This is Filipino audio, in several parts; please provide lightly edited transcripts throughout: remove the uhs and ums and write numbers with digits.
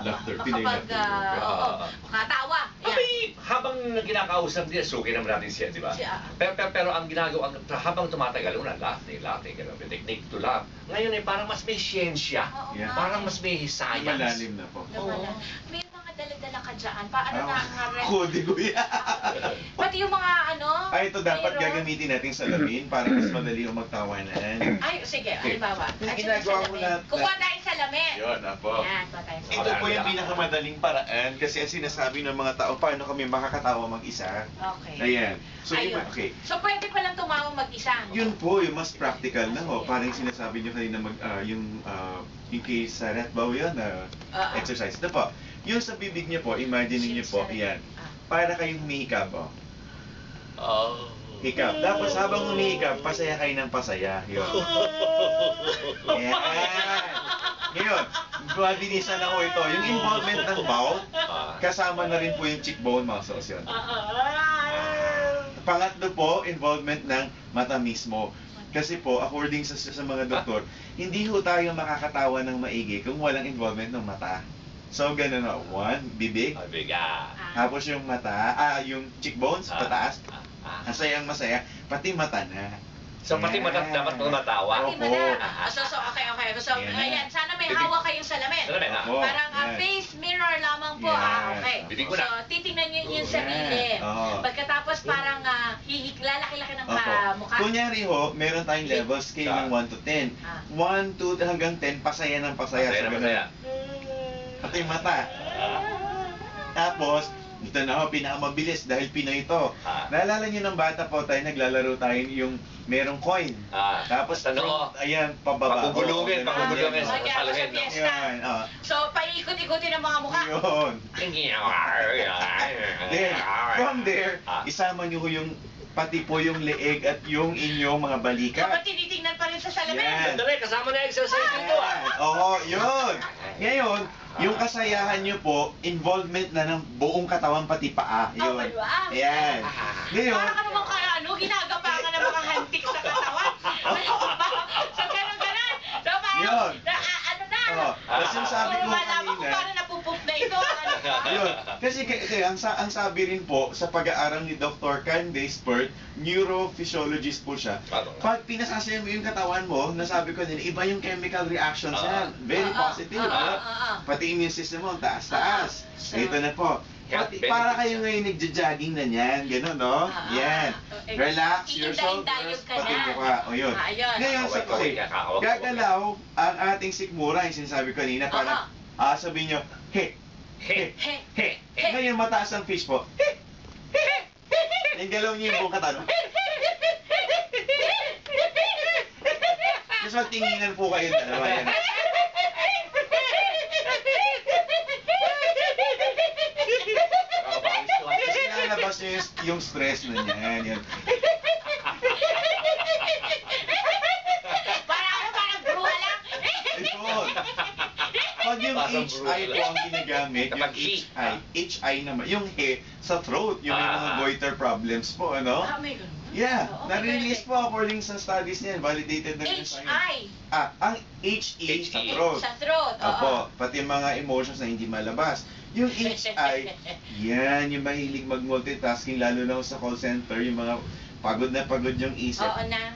Laughter, Pinoy makapag, laughter. oo, makatawa. Yan. Abay, habang kinakausap niya, suki naman natin siya, di ba? Pero ang ginagawa, habang tumatagal, una, laughing, ganun, technique to laugh. Ngayon ay parang mas may siyensya. Oo Yeah. nga Parang eh. mas may science. Malalim na po. Lumala. May mga dala-dala ka dyan. Paano na ang Kode ko yan. Pati yung mga ano? Ay, ito dapat mayroon? gagamitin nating salamin para mas madali yung magtawanan. Ay, sige. Halimbawa. Yung At saka ginagawa ko salamin. na- Kukuha tayong salamin. Yun, apo. Yan, kukuha tayong salamin. Ito po yung pinakamadaling paraan kasi ang sinasabi ng mga tao, paano kami makakatawa mag-isa? Okay. Ayan. So, Ayun. okay. So, pwede palang tumawa mag-isa. Yun po, yung mas practical na ho. Parang sinasabi nyo kanina yung case sa rat bow yun, exercise. Ito po, yung sa bibig nyo po, imagine niyo po, yan. Para kayong humihikab, oh. Oh. Hikab. Tapos habang humihikab, pasaya kayo ng pasaya. Yun. Yan. Ngayon, mabilisan ako ito. Yung involvement ng mouth, kasama na rin po yung cheekbone muscles yun. Pangatlo po, involvement ng mata mismo. Kasi po, according sa mga doktor, hindi ho tayo makakatawa ng maigi kung walang involvement ng mata. So, ganun o. One, bibig. Biga. Tapos yung mata, yung cheekbones, pataas. Masayang masaya, pati mata na. So, pati mata dapat mga matawa. Pati mata. So, okay. So, ayan. Sana may hawak kayong salamin. Salamin, Opo. Parang face mirror lamang po. Yes. Okay. Bidig ko So, na. titingnan nyo yung sarili. Oo. Pagkatapos parang lalaki-laki ng Opo. mukha. Kunyari ho, meron tayong level scale ng 1 to 10. 1, 2 hanggang 10, pasaya ng pasaya. Masaya na So, masaya. pati yung mata. Tapos, ito na ho, pinakamabilis dahil Pinoy ito. Naalala niyo ng bata po tayo, naglalaro tayo yung merong coin. Tapos, Ano? ayan, pababa. Pakugulungin sa Okay, salamin. so, yes. Yan, So, paikot-ikutin ang mga mukha. yun. Then, from there, Ah. isama niyo ho yung pati po yung leeg at yung inyong mga balikat. Kapag tinitingnan pa rin sa salamin. Yan. Sandali, kasama na yung exercise dito ah. Oo, yun. Ngayon, yung kasayahan nyo po, involvement na ng buong katawan pati paa. Yun. Oh, diba? Ayan. Ngayon, Para ka naman ginagapangan ng mga hantik sa katawan. So, ganun. So, parang, Yun. ano na? Tapos yung sabi ko Malaman kung kanina, paano napupup na ito. yun. Kasi ang sabi rin po sa pag-aaral ni Dr. Candace Pert, neurophysiologist po siya. Pag pinasasaya mo yung katawan mo, nasabi ko din, iba yung chemical reactions yan. Very positive. Pati immune system mo, taas-taas. Ito na po. Para kayo ngayon nagja-jogging na niyan, gano'n, no? Yan. Relax your shoulders, pati mukha. O yun. Ngayon, gagalaw ang ating sikmura, yung sinasabi ko kanina, parang sabihin nyo, he. Ngayon, mataas ang fish po. Yung galaw niyo yung buong katawan. Tapos magtinginan po kayo dalawa yan. Kasi lalabas nyo yung stress na niyan. Yan. Parang bruha lang. Ito. Pag yung HI po ang ginagamit, yung HI naman, yung he sa throat, yung may mga goiter problems po, ano? May ganun. Yeah, na-release po according sa studies niyan, validated na rin sa HI. ang HE sa throat. Sa throat, Opo, pati mga emotions na hindi malabas. Yung HI, yan, yung mahilig mag-multitasking, lalo na sa call center, yung mga pagod na pagod yung isip. Oo na.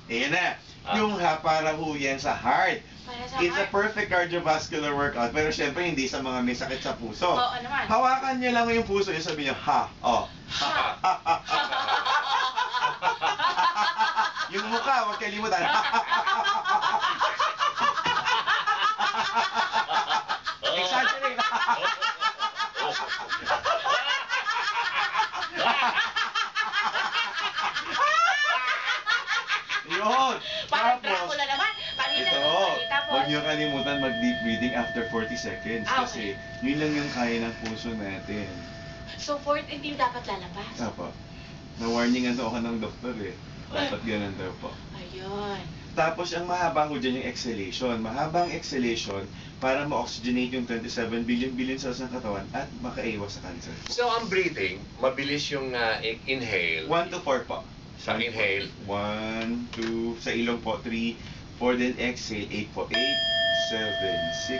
Ayan na. Yung para ho yan sa heart. It's a perfect cardiovascular workout. Pero syempre, hindi sa mga may sakit sa puso. Oo naman. Hawakan niyo lang yung puso. Yung sabihin niyo, ha. Oh. Yung mukha, huwag kalimutan. Exaggerate. Yun. Parang Tapos, Dracula naman. Kanina, ito, tapos. huwag niyo kalimutan mag-deep breathing after 40 seconds. Ah, Kasi yun lang yung kaya ng puso natin. So, hindi dapat lalabas. Apo. Na-warningan daw ako ng doktor eh. Dapat ganun daw po. Ayun. Tapos ang mahaba ko dyan yung exhalation. Mahabang exhalation para ma-oxygenate yung 27 billion cells ng katawan at makaiwas sa cancer. So, ang breathing, mabilis yung inhale. 1 to 4 po. Sa inhale. 1, 2, sa ilong po, 3, 4, then exhale, 8 po. 8, 7, 6,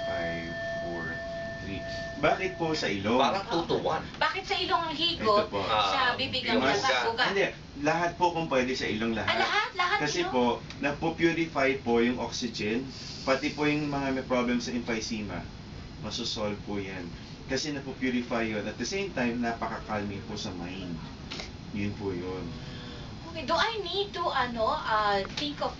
5, 4, 3. Bakit po sa ilong? Parang 2 to 1. Bakit sa ilong ang higo, Ito po. sa bibig ang Yung buga? Hindi, lahat po kung pwede sa ilong lahat. Lahat? Lahat Kasi ilong? po, napupurify po yung oxygen, pati po yung mga may problem sa emphysema, masosolve po yan. Kasi napupurify yun. At the same time, napaka-calming po sa mind. Yun po yun. Okay, do I need to, think of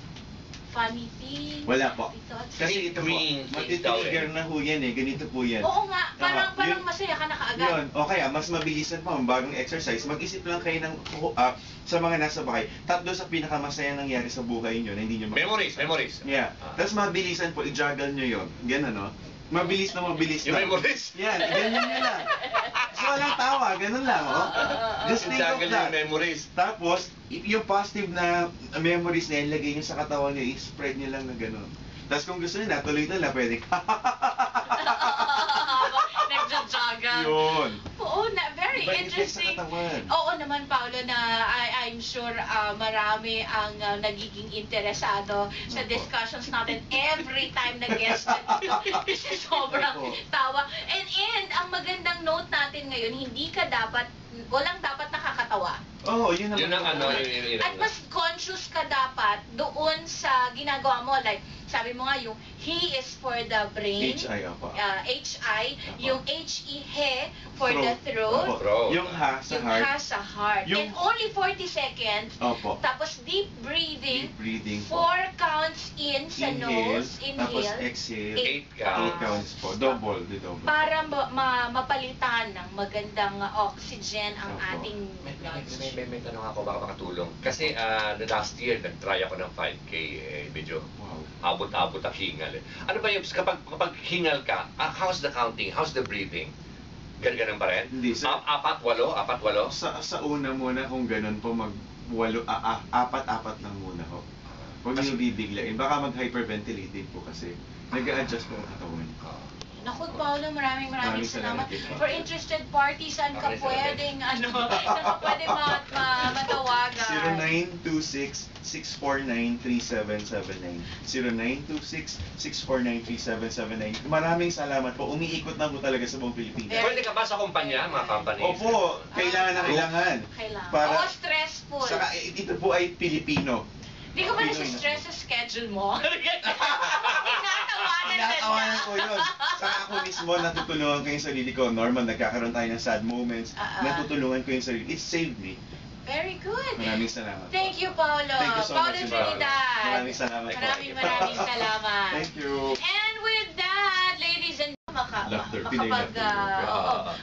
funny things? Wala po. Thoughts? Kasi ito po, Green matitrigger na ho yan eh. Ganito po yan. Oo nga, parang Yun- masaya ka na kaagad. Yun, o kaya mas mabilisan pa ang bagong exercise. Mag-isip lang kayo ng sa mga nasa bahay. 3 sa pinakamasaya nangyari sa buhay nyo na hindi nyo Memories. Yeah. Tapos mabilisan po, i-juggle nyo yun. Ganun, no? Mabilis na mabilis Yung lang. memories. Yan, ganyan nyo lang. So, walang tawa, ganun lang, oh. Just think of Juggle that. yung memories. Tapos, yung positive na memories na ilagay nyo sa katawan nyo, i-spread nyo lang na ganun. Tapos kung gusto nyo na, tuloy na lang, pwede. Nagja-juggle. Yun. Oo, very Iba yung effect interesting. sa katawan. Oo naman, Paolo, na I'm sure marami ang nagiging interesado sa Opo. discussions natin every time na guest na dito. Kasi sobrang Opo. tawa. And ang magandang note natin ngayon, hindi ka walang dapat nakakatawa. Oo, yun naman. Yun ang po. yun At mas conscious ka dapat doon sa ginagawa mo. Like, sabi mo nga, yung he is for the brain. HI, opo. HI. Opo. Yung HE, he, for the throat. Opo. Throat. Yung ha sa Yung heart. ha sa heart. Yung- And only 40 seconds. Opo. Tapos deep breathing. Deep breathing po. 4 counts in sa Inhale, nose. tapos Inhale. exhale. 8 8 counts. counts po. Double, the double. Para mapalitan ng magandang oxygen ang Opo. ating bloodstream. May tanong ako, baka makatulong. Kasi last year, nag-try ako ng 5K, medyo Wow. abot-abot ang hingal. Ano ba yung, kapag hingal ka, how's the counting? How's the breathing? Ganun pa rin? Hindi, sir. 4-8? Sa una muna kung ganun po, apat-apat lang muna ho. Huwag Kasi- niyo bibiglain. Baka mag-hyperventilate po kasi. Nag-a-adjust po ang katawan. Naku, Paolo, maraming Maraming salamat. salamat. For interested parties, saan ka Maraming salamat. pwedeng, saan ka pwedeng matawagan? 0926-649-3779. 0926-649-3779. Maraming salamat po. Umiikot na po talaga sa buong Pilipinas. Pwede ka ba sa kumpanya, mga companies? Opo, kailangan na kailangan. Kailangan. Para- Oo, stressful. Saka ito po ay Pilipino. Di ka ba Pinoy nasa-stress sa schedule mo? Tinatawanan Tinatawanan ko yun. Saka ako mismo, natutulungan ko yung sarili ko. Normal, nagkakaroon tayo ng sad moments. Natutulungan ko yung sarili. It saved me. Very good. Maraming salamat. Thank you, Paolo. Thank you so Paolo much, Trinidad. Maraming salamat. Maraming salamat. Thank you. And with that, ladies and Laughter, Pinoy laughter.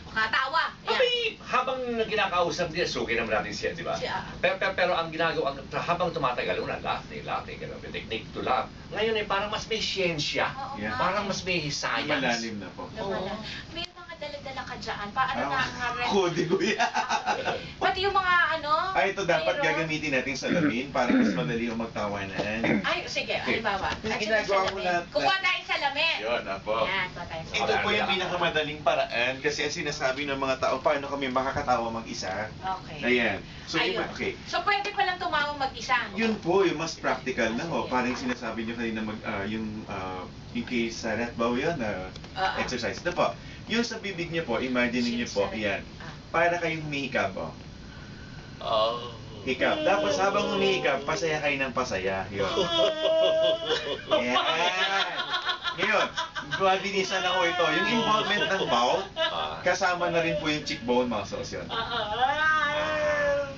makatawa. Yan. Abay, habang kinakausap niya, suki naman natin siya, di ba? Siya. Pero ang ginagawa, habang tumatagal, una, laughing, ganun, technique to laugh. Ngayon ay parang mas may siyensya. Oo Yeah. nga. Parang mas may science. Malalim na po. Lumala. May mga dala-dala ka dyan. Paano na ang Kodi ko yan. Pati yung mga Ay, ito dapat mayroon. gagamitin nating salamin para mas madali yung magtawanan. Ay, sige, halimbawa. Yung At ginagawa yung ko salamin. na- Kukuha tayo sa salamin. Yun, apo. Yan, kuha tayo sa Ito po yung pinakamadaling paraan kasi ang sinasabi ng mga tao, paano kami makakatawa mag-isa? Okay. Ayan. So, Ayun. okay. So, pwede palang tumawag mag-isa. Yun po, yung mas practical na ho. Parang sinasabi nyo kanina yung case sa rat bow yun, exercise. Ito po, yung sa bibig nyo po, imagine niyo po, yan. Para kayong humihikab, oh. Oh. Hikap. Tapos habang humihikab, pasaya kayo ng pasaya. Yun. Yan. Ngayon, mabilisan ako ito. Yung involvement ng mouth, kasama na rin po yung cheekbone muscles yun.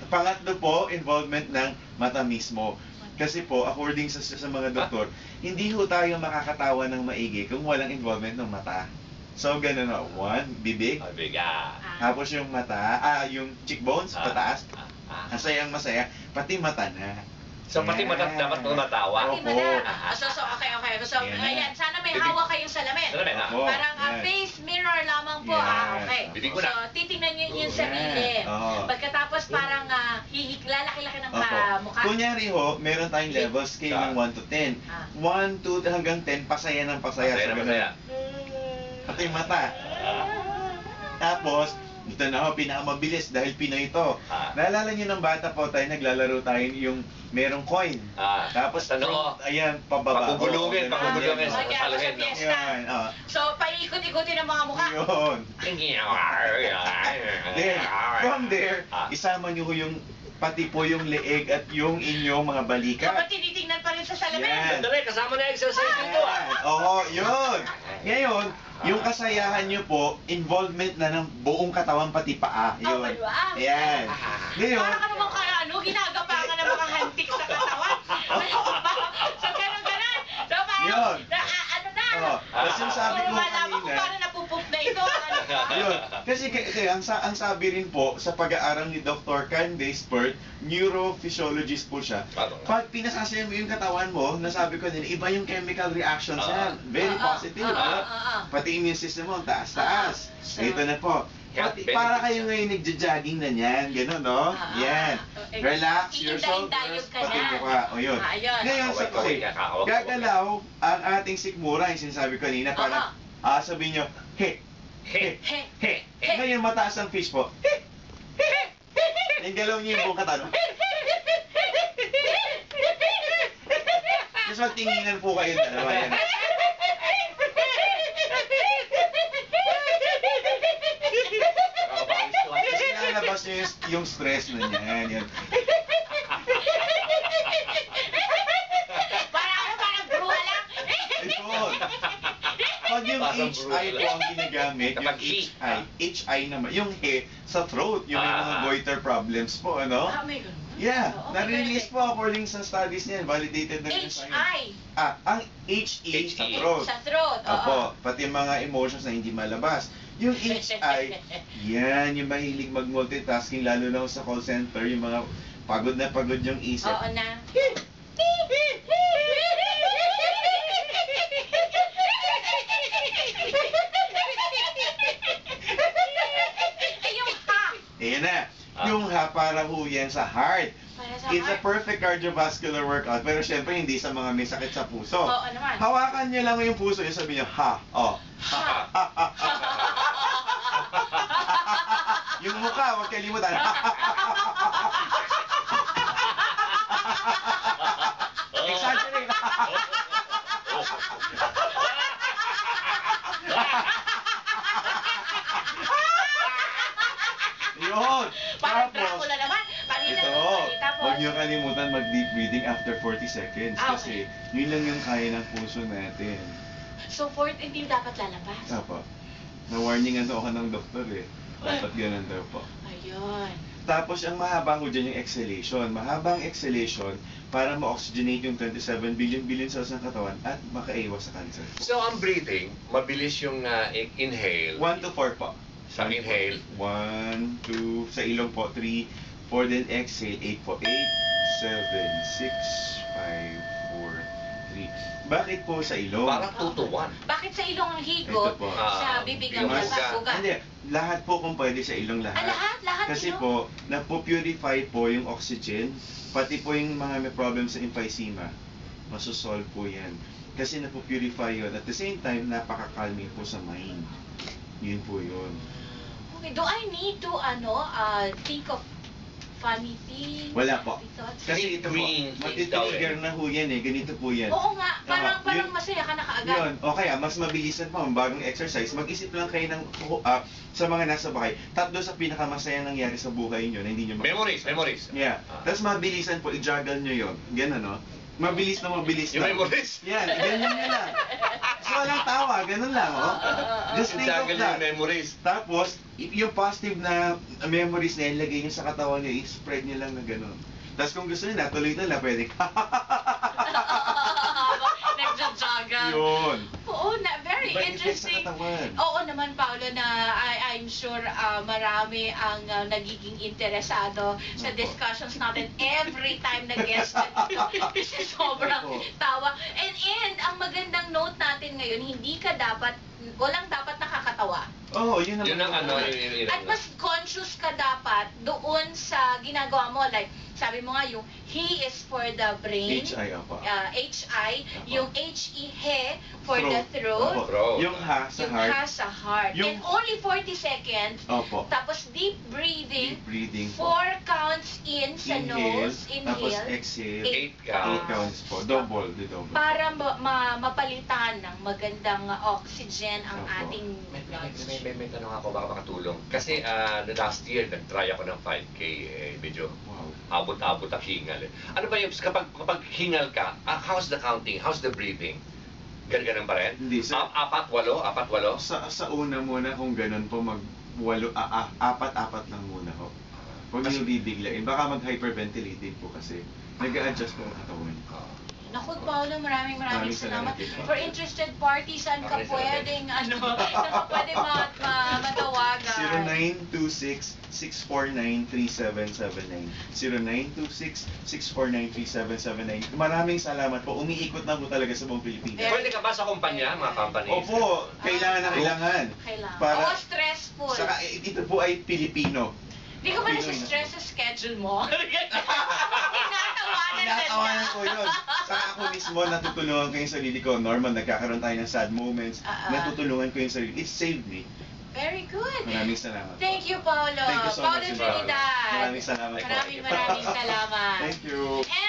Pangatlo po, involvement ng mata mismo. Kasi po, according sa mga doktor, hindi ho tayo makakatawa ng maigi kung walang involvement ng mata. So, ganun o. One, bibig. Biga. Tapos yung mata, yung cheekbones, pataas. Masaya ang masaya, pati mata na. So pati mata dapat tumatawa. Pati Opo. mata. So, okay. So, Yan. ayan, sana may hawak kayong salamin. Salamin, ha? Opo. Parang Yan. face mirror lamang po, Yan. okay. Bitin ko na. So, titingnan nyo yung sarili. Yan. Oo. Pagkatapos parang lalaki-laki ng Opo. mukha. Kunyari ho, meron tayong levels scale ng 1 to 10. Ah. 1, 2 hanggang 10, pasaya ng pasaya. Masaya na So, masaya. Pati yung mata. Tapos, ito na ho, pinakamabilis dahil Pinoy ito. Ah. Naalala niyo ng bata po tayo, naglalaro tayo yung merong coin. Ah. Tapos, Ano, oh? ayan, pababa. Papugulungin, Oo, papugulungin. ganun. Okay, Pasalhin, no? fiesta. Yan, So, paikot-ikutin ang mga mukha. Yun. Then, from there, Ah. isama niyo ho yung pati po yung leeg at yung inyong mga balikat. Kapag tinitingnan pa rin sa salamin. Yan. Sandali, kasama na exercise dito ah. Oo, yun. Ngayon, yung kasayahan nyo po, involvement na ng buong katawan pati paa. Yun. Oh, diba? Ayan. Ngayon, Parang ka naman kaya ginagapangan ng mga hantik sa katawan. So, ganun. So, parang, Yun. ano na. oh, tapos yung sabi ko Malaman ko kanina, parang napupok na ito. Ano ba? yun. Kasi kaya ang sabi rin po sa pag-aaral ni Dr. Candace Pert, neurophysiologist po siya. Pag pinasasaya mo yung katawan mo, nasabi ko din, iba yung chemical reactions yan. Very positive. Pati immune system mo, taas-taas. So, Ito na po. Pati, para kayo ngayon nagja-jogging na niyan, gano'n, no? Yan. Relax your shoulders, Iinday-indayog ka pati na. mukha. O yun. Ayun. Ngayon, sa Kaway ka, kakawag. gagalaw ang ating sikmura, yung sinasabi ko kanina, para sabihin nyo, he, he, He, he. Ngayon, mataas ang fish po. He, he, he. Yung galaw niyo yung buong katawan. Tapos magtinginan po kayo dalawa yan. Kasi lalabas nyo yung stress na yan. Yan. Parang bruha lang. Ayun. Pag yung HI po ang ginagamit, yung Kapag he. HI naman, yung he sa throat, yung may mga goiter problems po, ano? May ganun. Yeah, Oo, na-release po according sa studies niyan, validated na rin sa HI. ang HE sa HE. throat. Sa throat. Opo, pati mga emotions na hindi malabas. Yung HI, yan, yung mahilig mag-multitasking, lalo na sa call center, yung mga pagod na pagod yung isip. Oo na. Ay, yung ha. Ayan na. Yung ha, para ho yan sa heart. Para sa It's a heart. perfect cardiovascular workout. Pero syempre, hindi sa mga may sakit sa puso. Oo naman. Hawakan nyo lang yung puso, yung sabihin nyo, ha, oh. Yung mukha, huwag kalimutan. Exaggerate. Yun. Parang Tapos, Dracula naman. Kanina ito, tapos. huwag nyo kalimutan mag-deep breathing after 40 seconds. Ah, Kasi yun lang yung kaya ng puso natin. So, hindi dapat lalabas. Apo. Na-warningan daw ako ng doktor eh. Dapat ganun daw po. Ayun. Tapos ang mahaba ko dyan yung exhalation. Mahabang exhalation para ma-oxygenate yung 27 billion cells ng katawan at makaiwas sa cancer. So ang breathing, mabilis yung inhale. 1 to 4 po. Sa inhale. 1, 2, sa ilong po, 3, 4 then exhale, 8 po. 8, 7, 6, 5, 4, 3. Bakit po sa ilong? Parang 2 to 1. Bakit sa ilong ang higot, Ito po. sa bibig ang Mas- ugat? Hindi, lahat po kung pwede sa ilong lahat. Lahat? Lahat Kasi ilong? po, napo-purify po yung oxygen, pati po yung mga may problem sa emphysema, masosolve po yan. Kasi napo-purify yun. At the same time, napaka-calming po sa mind. Yun po yun. Okay, do I need to, think of funny things? Wala po. Thoughts? Kasi ito po, Green things matitrigger na ho yan eh. Ganito po yan. Oo nga, parang Yun- masaya ka na kaagad. Yun, o kaya mas mabilisan pa, bagong exercise, mag-isip lang kayo ng, sa mga nasa bahay, tatlo sa pinakamasaya nangyari sa buhay nyo na hindi nyo Memories. Yeah. Tapos mabilisan po, i-juggle nyo yun. Ganun, no? Mabilis na mabilis Yung lang. memories. Yan, ganyan nyo lang. So, walang tawa, ganun lang, oh. Just think of Juggle that. yung memories. Tapos, yung positive na memories na ilagay nyo sa katawan nyo, i-spread nyo lang na ganun. Tapos kung gusto nyo na, tuloy na pwede. Nagja-juggle. Yun. Oo, very Iba yung effect sa interesting. katawan. Oo naman, Paolo, na I'm sure marami ang nagiging interesado sa Opo. discussions natin every time na guest dito. Kasi sobrang Opo. tawa. And ang magandang note natin ngayon, walang dapat nakakatawa. Oo, yun naman. Yun ang ano, yun At mas conscious ka dapat doon sa ginagawa mo. Like, sabi mo nga, yung he is for the brain. HI, opo. HI. Opo. Yung HE, he, for the throat. Opo. Throat. Yung ha sa Yung heart. ha sa heart. Yung- And only 40 seconds. Opo. Tapos deep breathing. Deep breathing po. 4 counts in sa Inhale, nose. tapos Inhale. exhale. 8 8 counts. counts po. Double, the double. Para mapalitan ng magandang oxygen ang Opo. ating blood stream. May tanong ako, baka makatulong. Kasi last year, nag-try ako ng 5K, medyo Wow. abot-abot ang hingal. Ano ba yung, kapag hingal ka, how's the counting? How's the breathing? Ganun pa rin? Hindi, sir. 4-8? Sa una muna kung ganun po, apat-apat lang muna ho. Huwag niyo bibiglain. Baka mag-hyperventilating po kasi. Nag-a-adjust po ang katawan. Naku, Paolo, maraming Maraming salamat. salamat din po. For interested parties, saan ka Maraming salamat. pwedeng, saan ka pwede matawagan? 0926-649-3779. 0926-649-3779. Maraming salamat po. Umiikot na po talaga sa buong Pilipinas. Pwede ka ba sa kumpanya, mga companies? Opo, kailangan na kailangan. Kailangan. Para, Oo, stressful. saka ito po ay Pilipino. Di ka ba Pinoy na. nasa-stress sa schedule mo? Tinatawanan na Tinatawanan siya. ko yun. Saka ako mismo, natutulungan ko yung sarili ko. Normal, nagkakaroon tayo ng sad moments. Natutulungan ko yung sarili. It saved me. Very good. Maraming salamat. Thank you, Paolo. Thank you so Paolo much, Trinidad. Maraming salamat po. Maraming salamat. Thank you. And